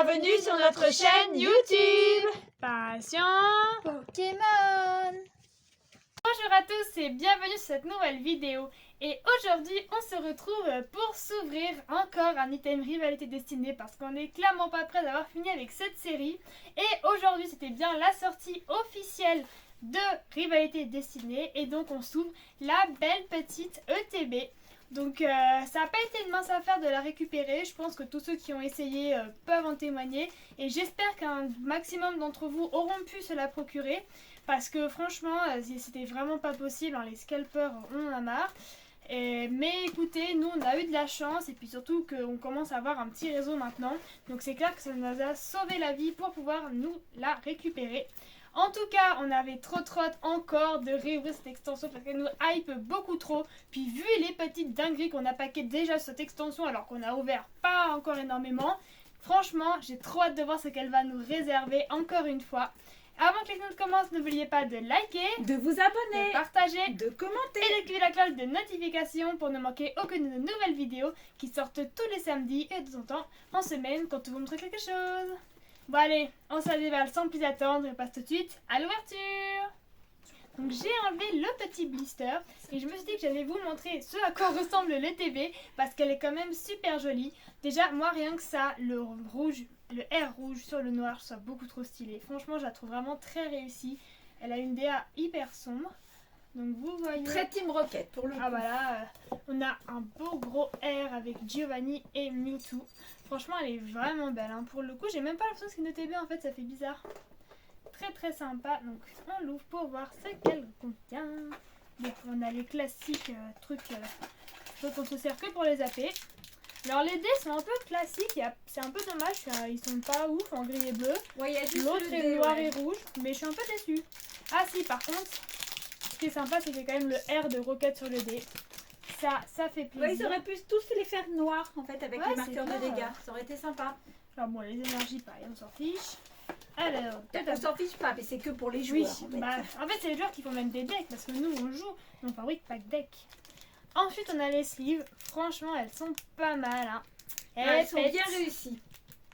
Bienvenue sur notre chaîne YouTube Passion Pokémon. Bonjour à tous et bienvenue sur cette nouvelle vidéo. Et aujourd'hui on se retrouve pour s'ouvrir encore un item Rivalité Destinée parce qu'on n'est clairement pas prêt d'avoir fini avec cette série. Et aujourd'hui c'était bien la sortie officielle de Rivalité Destinée et donc on s'ouvre la belle petite ETB. Donc ça n'a pas été une mince affaire de la récupérer, je pense que tous ceux qui ont essayé peuvent en témoigner et j'espère qu'un maximum d'entre vous auront pu se la procurer parce que franchement c'était vraiment pas possible, hein, les scalpers on en a marre. Mais écoutez, nous on a eu de la chance et puis surtout qu'on commence à avoir un petit réseau maintenant, donc c'est clair que ça nous a sauvé la vie pour pouvoir nous la récupérer. En tout cas, on avait trop hâte encore de réouvrir cette extension parce qu'elle nous hype beaucoup trop. Puis vu les petites dingueries qu'on a paquées déjà sur cette extension alors qu'on a ouvert pas encore énormément, franchement, j'ai trop hâte de voir ce qu'elle va nous réserver encore une fois. Avant que les vidéos commencent, n'oubliez pas de liker, De vous abonner, de partager de commenter et d'activer la cloche de notification pour ne manquer aucune de nos nouvelles vidéos qui sortent tous les samedis et de temps en temps en semaine quand on vous montre quelque chose. Bon allez, on se la déballe sans plus attendre et passe tout de suite à l'ouverture. Donc j'ai enlevé le petit blister et je me suis dit que j'allais vous montrer ce à quoi ressemble l'ETB parce qu'elle est quand même super jolie. Déjà moi rien que ça, le rouge, le R rouge sur le noir, je trouve ça beaucoup trop stylé. Franchement je la trouve vraiment très réussie. Elle a une DA hyper sombre. Donc vous voyez... Très Team Rocket pour le coup. Ah bah là, on a un beau gros R avec Giovanni et Mewtwo. Franchement, elle est vraiment belle. Hein. Pour le coup, j'ai même pas l'impression que c'est une ETB en fait, ça fait bizarre. Très très sympa. Donc on l'ouvre pour voir ce qu'elle contient. Bon, on a les classiques trucs qu'on se sert que pour les AP. Alors les dés sont un peu classiques, c'est un peu dommage, ils sont pas ouf en gris et bleu. Ouais, y a juste l'autre le est dé, noir ouais. et rouge, mais je suis un peu déçue. Ah si, par contre, ce qui est sympa, c'est qu'il y a quand même le R de Rocket sur le dé. Ça fait plaisir. Ouais, ils auraient pu tous les faire noirs en fait avec Ouais, les marqueurs c'est de clair. dégâts. Ça aurait été sympa. Alors bon, les énergies, pareil, on s'en fiche. Alors, On s'en fiche pas, mais c'est que pour les oui, joueurs. en fait c'est les joueurs qui font même des decks parce que nous on joue, on fabrique pas de deck. Ensuite on a les sleeves, franchement elles sont pas mal. Hein. Elles sont bien réussies.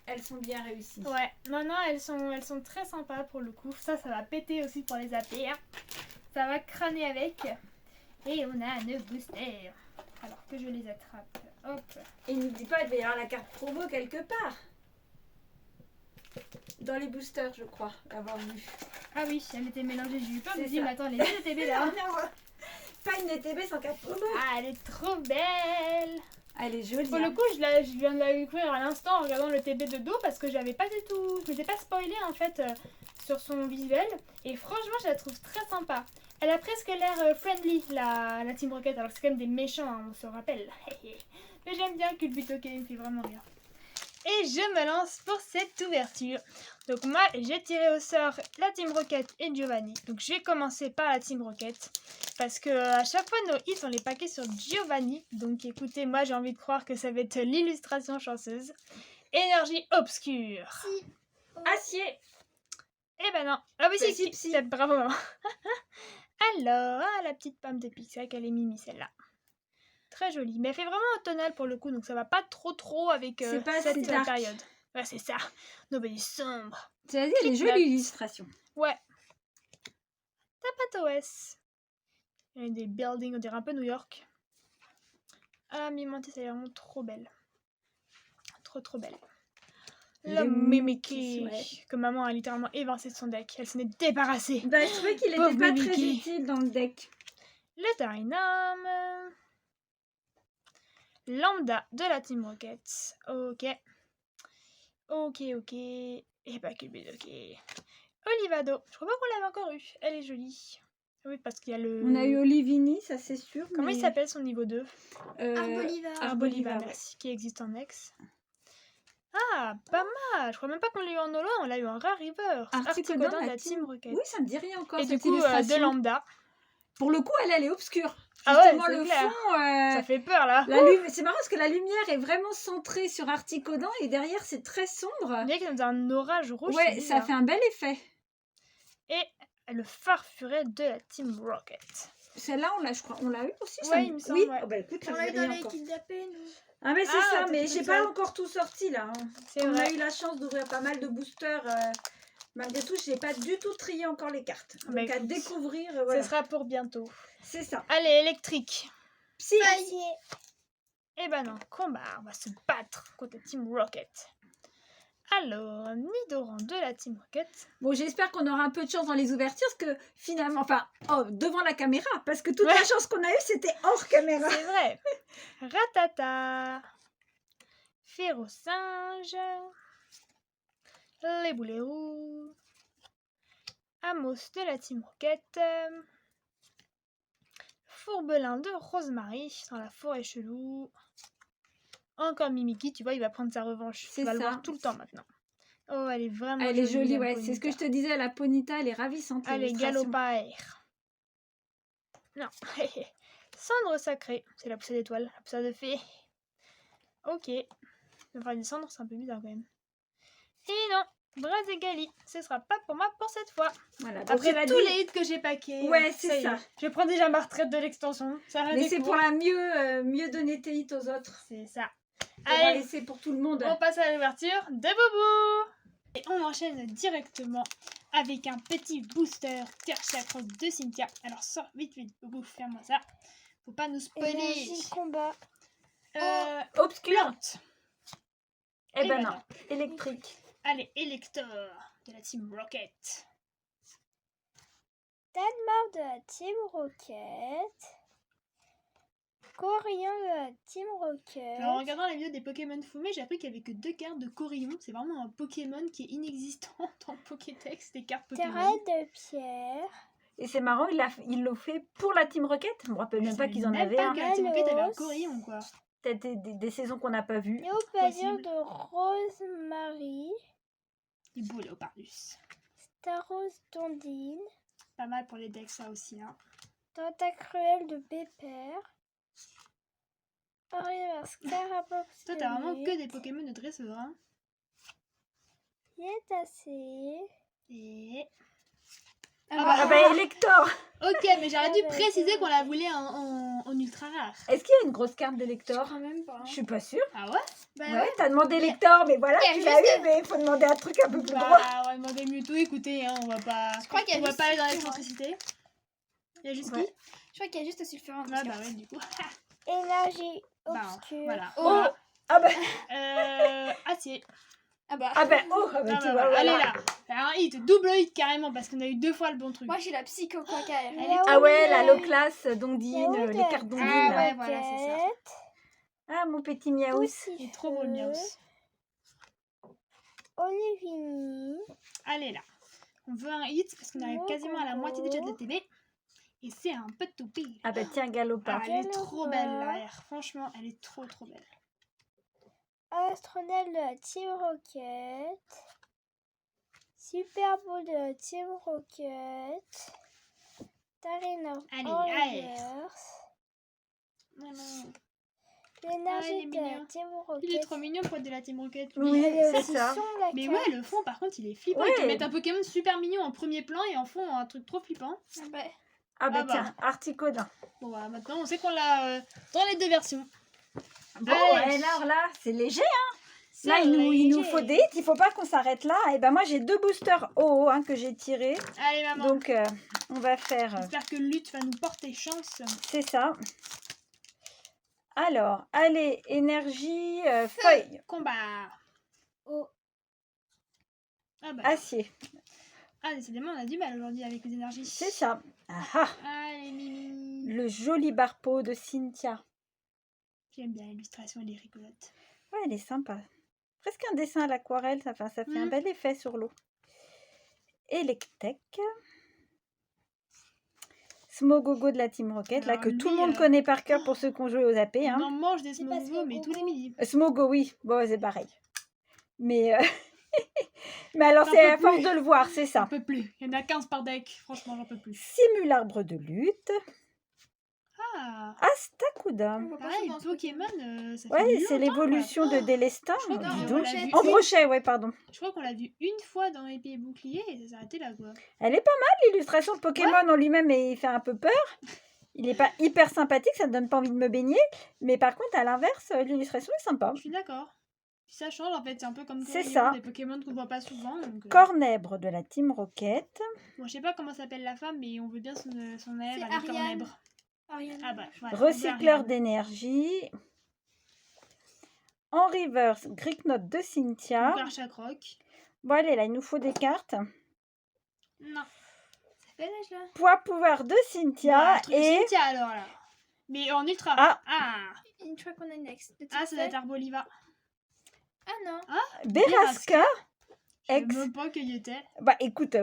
Elles sont bien réussies. Ouais, non, elles sont très sympas pour le coup. Ça va péter aussi pour les AP. Hein. Ça va crâner avec. Et on a un booster. Alors que je les attrape. Hop. Et n'oublie pas, il va y avoir la carte promo quelque part. Dans les boosters, je crois, l'avoir vu. Ah oui, elle était mélangée. J'ai eu peur. Je me C'est dis, ça. mais attends, les ETB là. Pas une ETB sans carte promo. Ah, elle est trop belle. Elle est jolie. Pour le coup, je viens de la découvrir à l'instant en regardant le TB de dos parce que j'avais pas du tout. Je m'étais pas spoilé en fait sur son visuel. Et franchement, je la trouve très sympa. Elle a presque l'air friendly, la Team Rocket. Alors que c'est quand même des méchants, hein, on se rappelle. Mais j'aime bien Culbuto qui me fait vraiment rire. Et je me lance pour cette ouverture. Donc moi, j'ai tiré au sort la Team Rocket et Giovanni. Donc je vais commencer par la Team Rocket. Parce que à chaque fois, nos hits, on les paquets sur Giovanni. Donc écoutez, moi, j'ai envie de croire que ça va être l'illustration chanceuse. Énergie obscure. Si. Acier. Eh ben non. Ah oui, Si, c'est bravo. Alors, la petite pomme de Pixar qu'elle est mimi, celle-là. Très jolie. Mais elle fait vraiment automnal pour le coup, donc ça va pas trop avec cette période. Ouais, c'est ça. Nobody sombre. Tu as dit, elle est jolie l'illustration. Ouais. Tapat OS. Il y a des buildings, on dirait un peu New York. Ah, Mimantis, elle est vraiment trop belle. Trop belle. Le Mimikyu, ouais. que maman a littéralement évincé de son deck. Elle s'en est débarrassée. Bah, je trouvais qu'il Pauvre était pas très Mimikyu. utile dans le deck. Le Dynam. Lambda de la Team Rocket. Ok. Et pas Cupid, ok. Olivado. Je crois pas qu'on l'avait encore eu. Elle est jolie. Oui, parce qu'il y a le... On a eu Olivini, ça c'est sûr. Comment il s'appelle son niveau 2 Arboliva. Arboliva, merci. Qui existe en ex. Ah, pas mal. Je crois même pas qu'on l'a eu en holo, on l'a eu en Rare River. Articodin de la Team Rocket. Oui, ça me dit rien encore. Et cette du coup, illustration. de Lambda. Pour le coup, elle est obscure. Ah ouais, Justement, c'est le clair. fond. Ça fait peur là. C'est marrant parce que la lumière est vraiment centrée sur Articodin et derrière c'est très sombre. On dirait qu'il y a un orage rouge. Ouais, ça fait un bel effet. Et le farfuret de la Team Rocket. Celle-là, je crois, on l'a eu aussi. Ouais, il me semble. Oui. Ouais. Oh, bah, écoute, On ça l'a eu me dit dans rien les encore. kidnappés, nous. Ah mais c'est Ah, ça, t'as mais tout j'ai seul. pas encore tout sorti là. Hein. C'est On a vrai. eu la chance d'ouvrir pas mal de boosters. Malgré tout, j'ai pas du tout trié encore les cartes. Bah, Donc à écoute, découvrir, Ce voilà. sera pour bientôt. C'est ça. Allez, électrique. Psy. Eh ben non, combat, on va se battre contre la Team Rocket. Alors, Nidoran de la Team Rocket. Bon, j'espère qu'on aura un peu de chance dans les ouvertures, parce que finalement, enfin, devant la caméra, parce que toute Ouais. la chance qu'on a eue, c'était hors caméra. C'est vrai. Ratata. Férocinge. Les boulets roux. Amos de la Team Rocket. Fourbelin de Rosemary dans la forêt chelou. Encore Mimiki, tu vois, il va prendre sa revanche. C'est Tu vas le ça. voir tout le temps maintenant. Oh, elle est vraiment Elle est jolie, la ouais. C'est ce que je Ponyta. te disais, la Ponyta, elle est ravissante. Allez, l'illustration. Galopire. Non. Cendre sacrée. C'est la poussée d'étoile. La poussée de fée. Ok. Enfin, une cendre, c'est un peu bizarre quand même. Et non. Brazegali. Ce sera pas pour moi pour cette fois. Voilà. Donc, Après cela tous dit- les hits que j'ai paqués. Ouais, c'est y ça. est. Je prends déjà ma retraite de l'extension. Ça va Mais des c'est cours. pour la mieux donner tes hits aux autres. C'est ça. On va Allez, laisser pour tout le monde. on passe à l'ouverture de Boubou. Et on enchaîne directement avec un petit booster Terre Chakra de Cynthia. Alors sors vite, Boubou, ferme-moi ça. Faut pas nous spoiler. Énergie combat. Obscur. Plante. Eh Eh ben ben non. non. Électrique. Allez, Elector de la Team Rocket. Danemark de la Team Rocket. Corian de la Team Rocket. Alors en regardant la vidéo des Pokémon Fumé, j'ai appris qu'il n'y avait que 2 cartes de Corillon. C'est vraiment un Pokémon qui est inexistant dans le Pokédex des cartes Pokémon. Terrain de pierre. Et c'est marrant, ils l'ont fait pour la Team Rocket. Je me rappelle même pas qu'ils en Même avaient pas un. que la Team Rocket avait un Malos. Corillon, quoi. Peut-être des saisons qu'on n'a pas vues. Léopardien Possible. de Rosemary. Et beau Léopardus. Staros d'Ondine. Pas mal pour les decks, ça aussi. Hein. Tentacruel de Pépère. Oriverse Carapace. Toi, t'as vraiment que des Pokémon de dresseur. Hein. Yétacé. Et... Ah bah Elector. Ok, mais j'aurais dû préciser qu'on la voulait en ultra rare. Est-ce qu'il y a une grosse carte d'Elector? même pas. Je suis pas sûre. Ah ouais? Bah Ouais, t'as demandé Elector, mais voilà, Il y a tu l'as juste- eu, mais il faut demander un truc un peu plus gros. Bah, on va demander Mewtwo, écoutez, hein, on va pas... Je crois qu'il y a on va juste pas aller dans Sulfuron. l'excentricité. Il y a juste Ouais. qui? Je crois qu'il y a juste Sulfuron. Ah bah ouais, du coup. Énergie Bah, obscure. voilà. Oh. Ah bah, Acier. Ah bah. ah bah, oh, ah bah, Ah tu bah vois, voilà. voilà. Elle est là. Un hit, double hit carrément, parce qu'on a eu 2 fois le bon truc. Moi j'ai la psycho quacaire. Ah ouais, la low class d'Ondine, les cartes d'Ondine. Ah là. ouais, voilà, c'est ça. Ah, mon petit Miaous. Il est trop beau le Miaus. Olivini. Allez là. On veut un hit, parce qu'on arrive quasiment à la moitié déjà de la télé. Et c'est un peu tout pire. Ah bah tiens, Galopard. Elle est trop belle l'arrière. Franchement, elle est trop belle. Astronel de la Team Rocket. Super Bowl de la Team Rocket. Tarina Allez, Oriverse. Non, non. L'énergie Ah, il est de la mignon. Team Il est Rocket. trop mignon pour être de la Team Rocket. lui. Oui, Elle est c'est aussi ça. sur la Mais carte. ouais, le fond par contre il est flippant. Ouais. Ils te mettent un Pokémon super mignon en premier plan et en fond un truc trop flippant. Ah bah. Ah bah Ah bah. tiens, Articodin. Bon bah maintenant on sait qu'on l'a dans les 2 versions. Bon, Allez. alors là, c'est léger. C'est Là, il nous léger. faut des hits. Il faut pas qu'on s'arrête là. Et ben moi, j'ai 2 boosters OO que j'ai tirés. Allez maman. Donc, on va faire... J'espère que Lutte va nous porter chance. c'est ça. Alors, allez, énergie, feuille, Combat. Oh. Ah bah. acier. Ah décidément on a du mal aujourd'hui avec les énergies. C'est ça. Ah, ah, Allez Mimi. le joli barpeau de Cynthia. J'aime bien l'illustration, elle est rigolote. Ouais, elle est sympa. Presque un dessin à l'aquarelle. Ça fait un bel effet sur l'eau. Electek. Smogogo de la Team Rocket, là Alors, que tout le lui, monde connaît par cœur pour ceux qui ont joué aux AP. On Hein. en mange des C'est pas Smogo mais tous les midis. Smogo, oui, bon, c'est pareil. Mais, mais alors, J'en c'est peux à force plus. de le voir, c'est J'en ça. peux plus. Il y en a 15 par deck. Franchement j'en peux plus. Simularbre de lutte. Ah. Astacuda. Pareil, Pokémon, ça fait Ouais, longtemps, c'est quoi. l'évolution de Délestin. Je crois dis qu'on donc. l'a vu En une- brochet, ouais, pardon. Je crois qu'on l'a vu une fois dans Épée et Bouclier et ça s'est arrêté là quoi. Elle est pas mal, l'illustration de Pokémon en lui-même, et il fait un peu peur. Il n'est pas hyper sympathique, ça ne donne pas envie de me baigner. Mais par contre, à l'inverse, l'illustration est sympa. Je suis d'accord. Ça change en fait, c'est un peu comme C'est Corillon, ça. des Pokémon qu'on voit pas souvent. Donc, Cornèbre de la Team Rocket. bon, je sais pas comment s'appelle la femme, mais on veut bien son air C'est avec Ariane. Cornèbre. Ariane. Ah bah, voilà, Recycleur Ariane. d'énergie. En reverse, Greeknote de Cynthia. Encore Chakroc. Bon, allez, là, il nous faut des cartes. Non. Ça fait l'âge là. Poids pouvoir de Cynthia. Bah, truc et Cynthia alors là. Mais en ultra. Ah. Une fois qu'on a next. Ah, ça doit être Arboliva. Ah non. Beraska. Je sais Ex. même pas qu'il y était. Bah, écoute,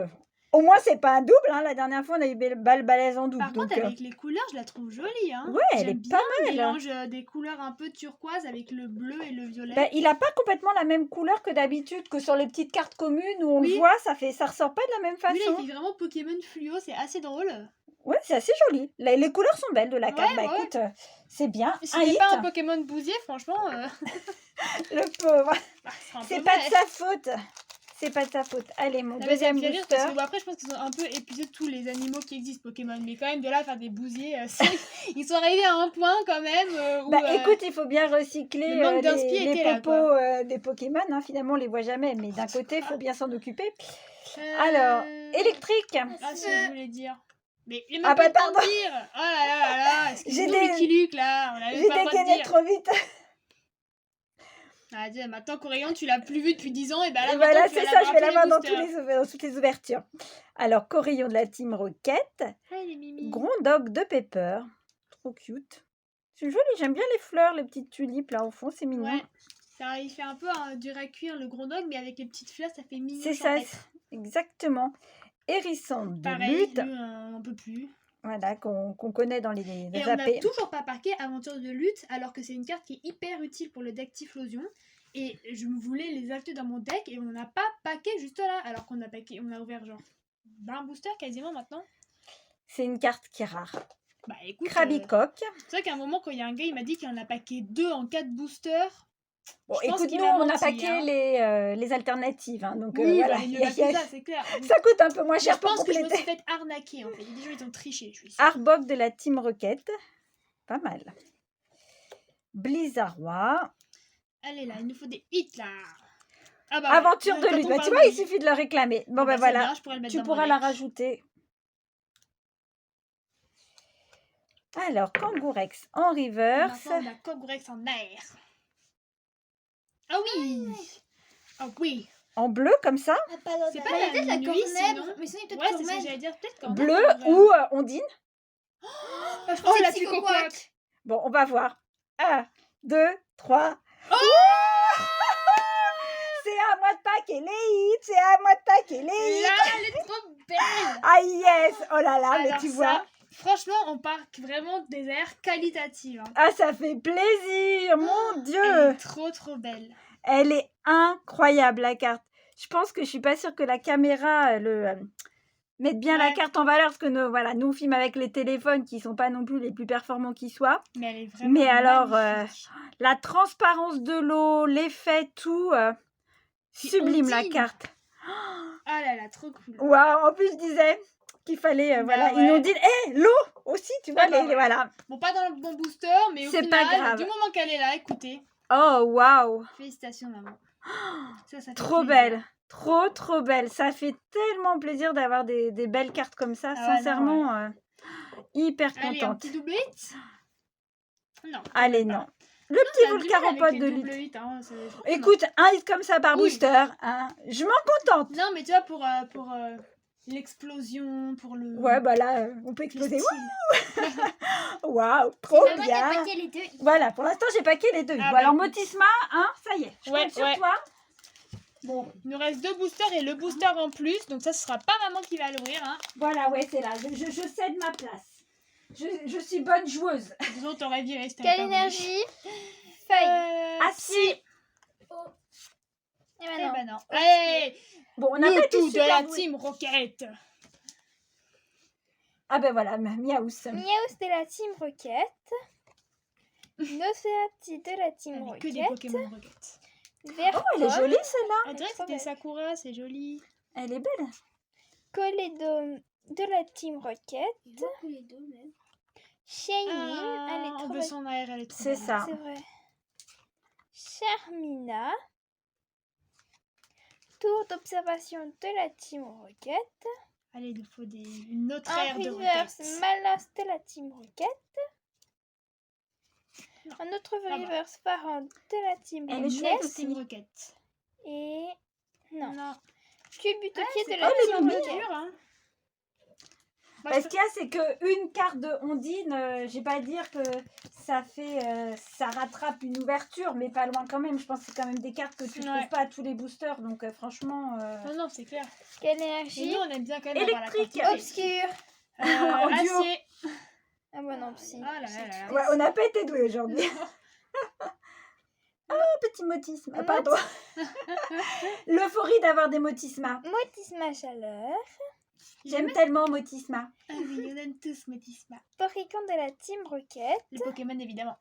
au moins, c'est pas un double. Hein. La dernière fois, on a eu Balbalaise en double. Par donc, contre, avec les couleurs, je la trouve jolie. Hein. ouais, elle J'aime est bien pas le mal. mélange des couleurs un peu turquoise avec le bleu et le violet. bah, il a pas complètement la même couleur que d'habitude, que sur les petites cartes communes où on Oui. le voit, ça ressort pas de la même Lui, là, façon. il fait vraiment Pokémon fluo, c'est assez drôle. Ouais, c'est assez joli. Les couleurs sont belles de la carte. Ouais, bah, ouais. écoute, c'est bien. Si Un n'est hit, pas un Pokémon bousier, franchement, le pauvre. c'est un peu C'est pas de vrai. sa faute. C'est pas de sa faute. Allez, mon Non, mais ça deuxième me fait rire booster. parce que bon, après je pense qu'ils ont un peu épuisé tous les animaux qui existent Pokémon, mais quand même de là à faire des bousiers, ils sont arrivés à un point quand même où Bah écoute, il faut bien recycler le manque d'inspi les était là, popos des Pokémon. Hein. Finalement, on les voit jamais, mais d'un côté, il faut bien s'en occuper. Alors, électrique. Ah si, je voulais dire. Mais il m'a Ah pas bah, le temps de pardon. dire. Oh là là là, excuse-nous J'ai des- Lucky Luke là, on avait J'ai pas le droit de dégainé dire. trop vite. Ah, dis, maintenant Corillon, tu l'as plus vu depuis 10 ans, et bah là, Et maintenant, voilà, tu vas c'est ça, je vais l'avoir l'avoir tous dans, les boosters. dans toutes les ouvertures. Alors, Corillon de la Team Rocket. Ah, les mimi. Grondog de Pepper. Trop cute. C'est joli, j'aime bien les fleurs, les petites tulipes là au fond, c'est mignon. Ouais. Ça, il fait un peu dur à cuire le Grondog, mais avec les petites fleurs, ça fait mignon. C'est ça, champêtre. exactement. Hérisson de Pareil, lutte, lui, on peut plus. voilà, qu'on connaît dans les Et on n'a AP. toujours pas packé Aventure de lutte, alors que c'est une carte qui est hyper utile pour le deck Typhlosion. Et je voulais les acheter dans mon deck et on n'en a pas packé juste là, alors qu'on a packé, on a ouvert genre 20 boosters quasiment maintenant. C'est une carte qui est rare. Bah écoute, Krabicoque. c'est vrai qu'à un moment quand il y a un gars il m'a dit qu'il en a packé 2 en 4 boosters. Bon, je pense écoute, qu'il nous, a on a menti, packé hein. les alternatives. Hein, donc Oui, voilà. bah, il a fait ça, c'est clair. Ça coûte un peu moins Mais cher je pour pense que je me compléter. suis fait arnaquer en fait. Les gens ils ont triché, je suis sûre. Arbok de la Team Rocket. Pas mal. Blizzardois. Allez là, il nous faut des hits là. Ah bah, Aventure ouais, de quand lutte. on Bah, parle tu vois, de il suffit de le réclamer. Bon, bah, ben c'est voilà. bien, je pourrais le mettre Tu dans mon pourras la deck. rajouter. Alors, Kangourex en reverse. Maintenant, on a Kangourex en air. Ah oui. Ah oui. En bleu, comme ça. Ah, pas dans C'est ta- pas Bah, il y a peut-être la nuit, cornèbre. sinon. Mais sinon, il y a Ouais, peut-être c'est ce que cornèbre. j'allais dire. Peut-être qu'en Bleu vrai, en vrai. ou ondine. Ah, je Oh, pensais la que c'est Psychoquack. Coquac. Bon, on va voir. 1, 2, 3. Oh C'est à moi de paquer les hits. C'est à moi de paquer les hits. Là, elle est trop belle. Ah yes. Oh là là, mais Alors tu ça, vois. franchement, on parque vraiment des airs qualitatives. Hein. Ah, ça fait plaisir. Mon Elle Dieu. est trop belle. Elle est incroyable, la carte. Je pense que je suis pas sûre que la caméra mette bien la Ouais. carte en valeur, parce que nous on filme avec les téléphones qui sont pas non plus les plus performants qui soient. Mais elle est vraiment Mais alors, magnifique. la transparence de l'eau, l'effet, tout, Puis sublime la Ondine. carte. Ah là là, trop cool. Waouh, en plus je disais qu'il fallait, Bah voilà, ouais. une ondine. L'eau aussi, tu vois, Ah bah ouais. voilà. Bon, pas dans le bon booster, mais au C'est final, pas grave. du moment qu'elle est là, écoutez. Oh, waouh, Félicitations, maman. Ça fait trop plaisir. belle. Trop belle. Ça fait tellement plaisir d'avoir des belles cartes comme ça. Ah ouais, non, Sincèrement, hyper Allez, un contente. petit double hit. Non. Allez, non. Le petit volcaropode de lutte. lutte. Hein, Écoute, un hit comme ça par Oui. booster, hein, je m'en contente. Non, mais tu vois, pour l'explosion, pour le. Ouais, bah là, on peut le exploser. style. Waouh, trop Maman, t'as bien. paqué les deux. Voilà, pour l'instant, j'ai paqué les deux. Ah, Bon, bah, alors, écoute. Motisma, hein, ça y est, je Ouais, compte sur ouais. toi. Bon, Il nous reste 2 boosters et le booster en plus, donc ça, ce sera pas maman qui va l'ouvrir. Hein. voilà, ouais, c'est là. Je cède ma place. Je suis bonne joueuse. Disons, t'aurais viré, c'était Quelle pas voulu. énergie? Feuille. Ah si. Et Eh maintenant. ben non. Allez, Bon, on n'a pas le été tout de super la doués. team Rocket. Ah ben voilà, Miaous. Miaus de la Team Rocket. Nosferatu de la Team Allez, que des Rocket. Pokémon Rocket. Oh, elle est jolie celle-là. On dirait que trop c'était belle. Sakura, c'est joli. Elle est belle. Colédome de la Team Rocket. Shailene, elle est on trop veut belle. son air, elle est trop C'est belle. ça. C'est vrai. Charmina. Tour d'observation de la Team Rocket. Allez, il nous faut une autre En aire de reverse, roquette. Malas de la Team Rocket. Non. Un autre Ah bah. reverse, Farhan de la Team Elle est Une chouette Rocket. autre Team aussi. Rocket. Et non, Non. Cubutokier de C'est la Oh, les Team mimi. Rocket. dur, hein. Moi, Bah, je ce qu'il y a, c'est qu'une carte de Ondine, j'ai pas à dire que ça fait, ça rattrape une ouverture, mais pas loin quand même. Je pense que c'est quand même des cartes que tu Ouais. trouves pas à tous les boosters, donc franchement. Non, c'est clair. Quelle Et énergie? nous, on aime bien quand même avoir la Électrique. quantité. Obscur. En duo. Acier. Ah bon, non, psy. Ah là là là. Ouais, on n'a pas été doués aujourd'hui. Oh, petit motisme. Ah, pardon. L'euphorie d'avoir des motismas. Motisma chaleur. J'aime tellement motisma. Ah oui, on aime tous Motisma. Porygon de la Team Rocket. Les Pokémon, évidemment.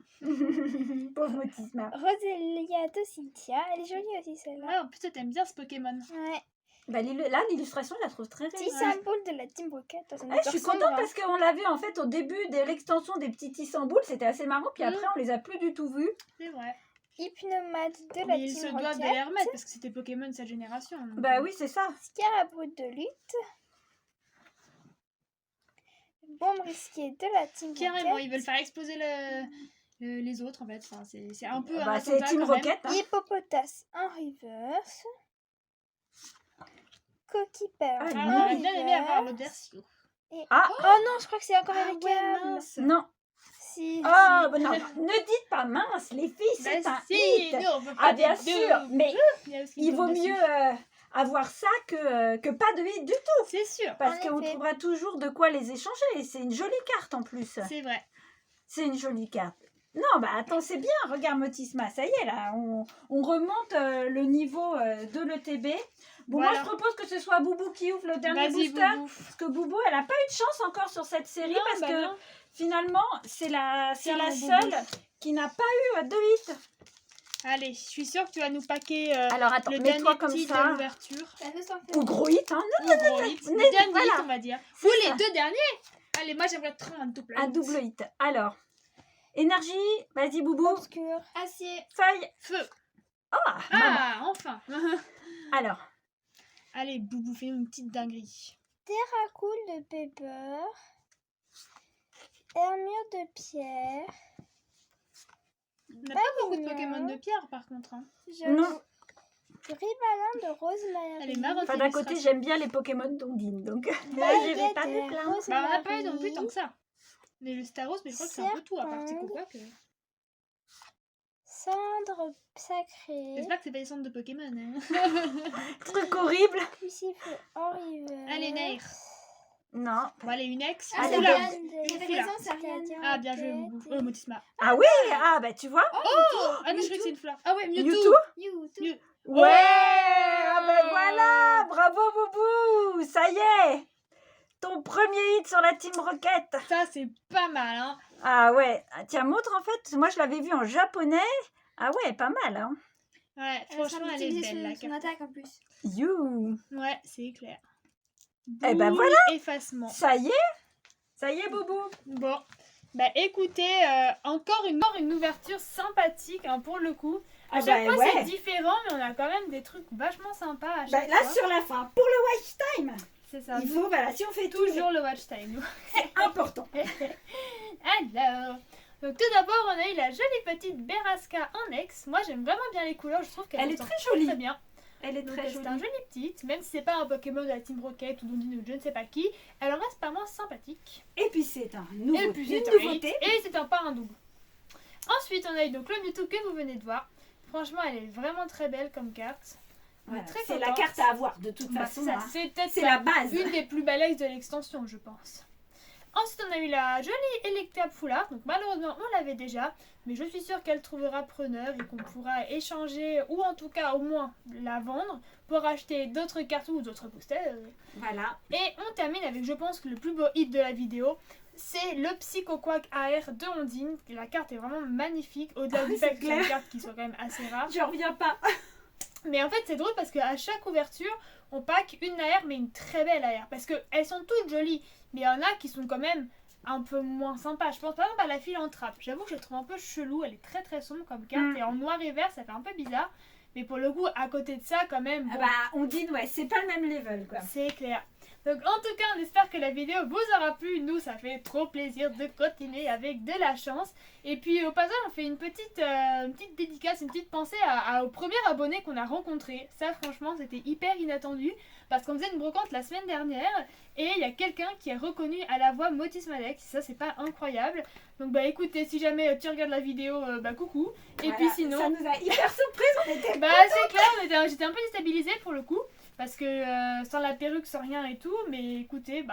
Pauvre motisma. Roselia de Cynthia. Elle est jolie aussi celle-là. Ouais, en plus, toi, t'aimes bien ce Pokémon. Ouais. Bah, là, l'illustration, je la trouve très Petit réussie. symbole de la Team Rocket. Ça Ah, nous je suis ressemble, contente hein. parce qu'on l'a vu en fait au début de l'extension des petits Tissamboul, c'était assez marrant, puis après on les a plus du tout vus. C'est vrai. Hypnomade de la Mais ils se Team doivent de Rocket. les remettre parce que c'était Pokémon de sa génération. donc, Bah oui, c'est ça. Scarabrute de lutte. Bombe risquée de la Team Carrément, Rocket. ils veulent faire exploser les autres en fait. Enfin, c'est un peu un Bah, c'est attentat, Team quand même. Rocket. Hein. Hippopotas en reverse. Coquipère Ah, en Ah, on aurait bien aimé avoir reverse. l'autre version. Et... Ah. Oh non, je crois que c'est encore avec ouais, câble. mince. Non. Si. Oh, bah non, ne dites pas mince, les filles, c'est Bah un si, hit. nous, on veut pas Ah, bien des sûr, doubles. mais Il y a aussi il une vaut bombe dessus. mieux avoir ça que pas de hit du tout. C'est sûr, Parce En qu'on effet. trouvera toujours de quoi les échanger. Et c'est une jolie carte en plus. c'est vrai. C'est une jolie carte. Non, bah attends, c'est bien. Regarde Motisma, ça y est là. On remonte le niveau de l'ETB. Bon, Voilà. moi je propose que ce soit Boubou qui ouvre le dernier Vas-y, booster. Boubou. Parce que Boubou, elle n'a pas eu de chance encore sur cette série. Non, parce bah que non. finalement, c'est la Tiens, mon seule Boubou. qui n'a pas eu de hit. Allez, je suis sûre que tu vas nous paquer Alors attends, le mets-toi dernier comme petit de ça. l'ouverture. Ça peut s'en faire. Ou gros hit, hein. Ou gros hit. Le Mais dernier voilà. hit, on va dire. C'est Ou les ça. deux derniers. Allez, moi j'aimerais trop un double Un hit. double hit. Alors, énergie, vas-y Boubou. Obscur. Acier. Feuille. Feu. Ah, maman. Ah, enfin. Alors, Allez, Boubou, fais-nous une petite dinguerie. Terracool de Pepper. Armure de pierre. On n'a pas beaucoup de Pokémon de pierre par contre. Hein. non. Rivalin de Rosemary. Elle est marrante. Enfin, d'un côté, j'aime bien les Pokémon d'Ondine, donc je vais pas me plaindre. Bah, on n'a pas eu non plus tant que ça. Mais le Staros, mais je crois que c'est un peu tout à part Serpent. quoi que. Cendre sacrée. J'espère que c'est pas des centres de Pokémon. Hein. Truc horrible. Crucifix en reverse. Allez, Nair. Non. Bon, allez, une ex. Ah, Une c'est foulard. bien. Une foulard. Ah, bien joué, Boubou. Oh, Motisma. Ah oui, ah bah tu vois. Oh, ah, mais je croyais que c'est une foulard. Ah ouais, Mewtwo. Mewtwo. Mew- Ouais, ah ben voilà, bravo Boubou, ça y est. Ton premier hit sur la Team Rocket. Ça, c'est pas mal, hein. Ah ouais, ah, tiens, montre en fait, moi je l'avais vu en japonais. Ah ouais, pas mal, hein. Ouais, franchement, elle est belle, la son carte. attaque en plus. You. Ouais, c'est clair. Eh ben Boule, voilà. Effacement. Ça y est Boubou. Bon, bah écoutez, encore une ouverture sympathique hein, pour le coup. À Ah chaque bah fois ouais. c'est différent, mais on a quand même des trucs vachement sympas à Bah, chaque là fois. sur la fin, pour le watch time, C'est ça, il faut, voilà, si on fait toujours, toujours le watch time. c'est important. Alors, donc tout d'abord on a eu la jolie petite Beraska en ex. Moi j'aime vraiment bien les couleurs, je trouve qu'elle Elle est ressort très jolie. très bien. Elle est Donc très c'est jolie. un joli petite, même si c'est pas un Pokémon de la Team Rocket ou d'Ondine ou de je ne sais pas qui, elle en reste pas moins sympathique. Et puis c'est un Et nouveau, puis une c'est un nouveauté. hit, et c'est un pas un double. Ensuite on a eu donc le Mewtwo que vous venez de voir. Franchement elle est vraiment très belle comme carte. On est Voilà, très c'est la contente. carte à avoir de toute Bah, façon. c'est ça, hein. c'est peut-être C'est la base. une des plus belles ex de l'extension je pense. Ensuite on a eu la jolie Electab Foulard, donc malheureusement on l'avait déjà, mais je suis sûre qu'elle trouvera preneur et qu'on pourra échanger ou en tout cas au moins la vendre pour acheter d'autres cartes ou d'autres boosters. Voilà. Et on termine avec je pense que le plus beau hit de la vidéo, c'est le Psycho Quack AR de Ondine. La carte est vraiment magnifique, au-delà Ah du oui, fait c'est que c'est une clair. carte qui soit quand même assez rare. Je reviens pas. Mais en fait, c'est drôle parce qu'à chaque ouverture, on pack une AR, mais une très belle AR. Parce qu'elles sont toutes jolies, mais il y en a qui sont quand même un peu moins sympa. Je pense par exemple à la philanthrope. J'avoue que je la trouve un peu chelou, elle est très très sombre comme carte et en noir et vert ça fait un peu bizarre. Mais pour le coup, à côté de ça, quand même, bon, on dit ouais, c'est pas le même level quoi. c'est clair. Donc en tout cas, on espère que la vidéo vous aura plu. Nous, ça fait trop plaisir de continuer avec de la chance. Et puis au passage, on fait une petite dédicace, une petite pensée au premier abonné qu'on a rencontré. Ça, franchement, c'était hyper inattendu parce qu'on faisait une brocante la semaine dernière et il y a quelqu'un qui est reconnu à la voix Motis Malex. Ça, c'est pas incroyable. Donc bah écoutez, si jamais tu regardes la vidéo, coucou. Et Voilà, puis sinon, ça nous a hyper surprise, on était c'est clair, j'étais un peu déstabilisée pour le coup. Parce que sans la perruque, sans rien et tout, mais écoutez,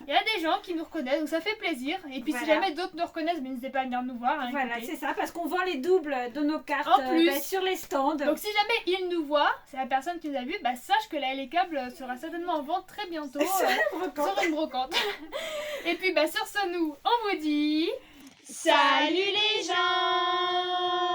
il y a des gens qui nous reconnaissent, donc ça fait plaisir. Et puis si jamais d'autres nous reconnaissent, n'hésitez pas à venir nous voir. Hein, voilà, c'est ça, parce qu'on vend les doubles de nos cartes en plus, sur les stands. Donc si jamais ils nous voient, c'est la personne qui nous a vus, sache que la LA Câble sera certainement en vente très bientôt sur une brocante. Et puis sur ce, nous, on vous dit... Salut les gens!